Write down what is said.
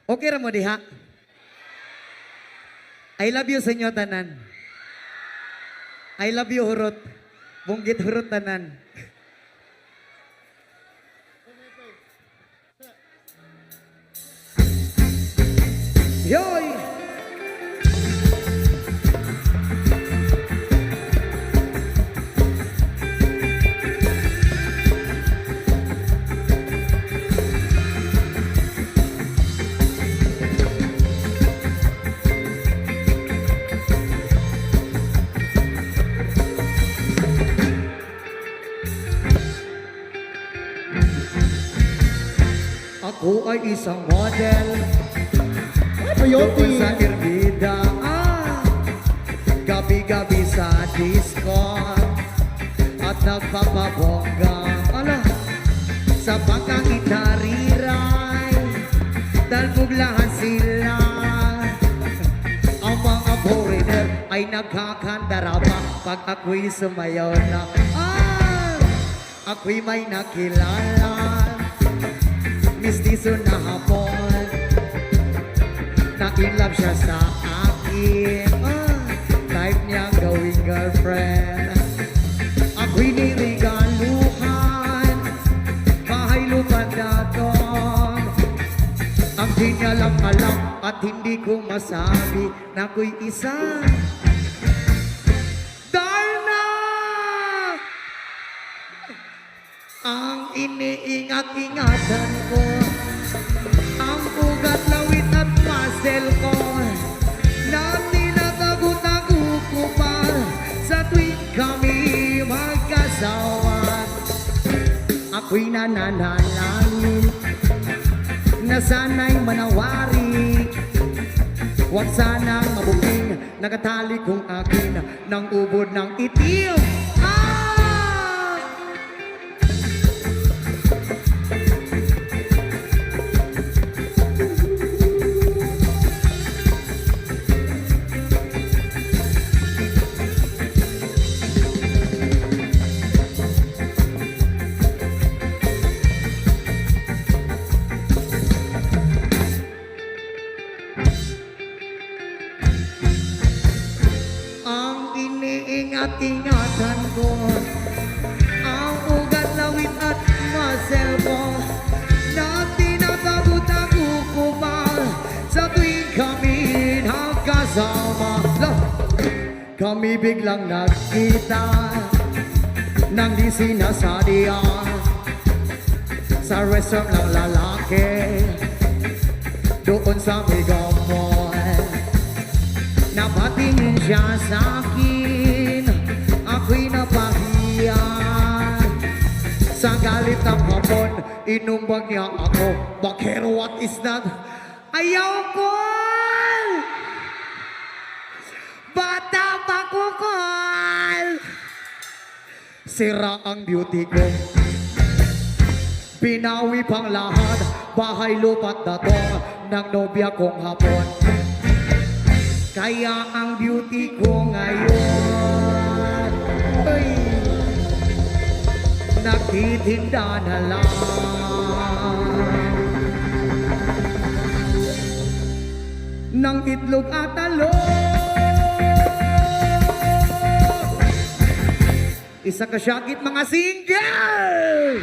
Okay ra mo diha? I love you sa inyo tanan. I love you hurot. Bunggit hurot tanan. Yoy! Ako ay isang model doon sa Irbida, gabi-gabi sa disco at nagpapabongga sa pagkakitariray dalbuglahan sila. Ang mga foreigner ay nagkakandara pag ako'y sumayaw na ako'y may nakilala mistiso na hapon, na-inlove siya sa akin, type niya gawing girlfriend. Ako'y nirigaluhan, bahay lupa na doon. Ang di niya lang alam at hindi ko masabi na ako'y isa. Darna! Ang iniingat-ingatan ko, ang ugat, lawit at muscle ko, na tinatago-tago ko pa sa tuwing kami magkasawa. Ako'y nananalangin na sana'y manawari, huwag sanang mabuking nakatali kong akin ng ubod ng itim. Ingatan ko ang ugat, lawit at muscle ko, na tinatago-tago ko pa sa tuwing kami nagkasama. Kami biglang nagkita nang di sinasadya sa restaurant ng lalaki doon sa Mega Mall. Napatingin siya sa akin, ako'y napahiya. Sa galit ng hapon, inumbag niya ako, Bakero, what is that? Ayaw ko! Bata pa ko, Col! Sira ang beauty ko, binawi pang lahat, bahay lupa't datong ng nobya kong hapon. Kaya ang beauty ko ngayon ay nagtitinda na lang ng itlog at talong. Isa ka syakit mga single!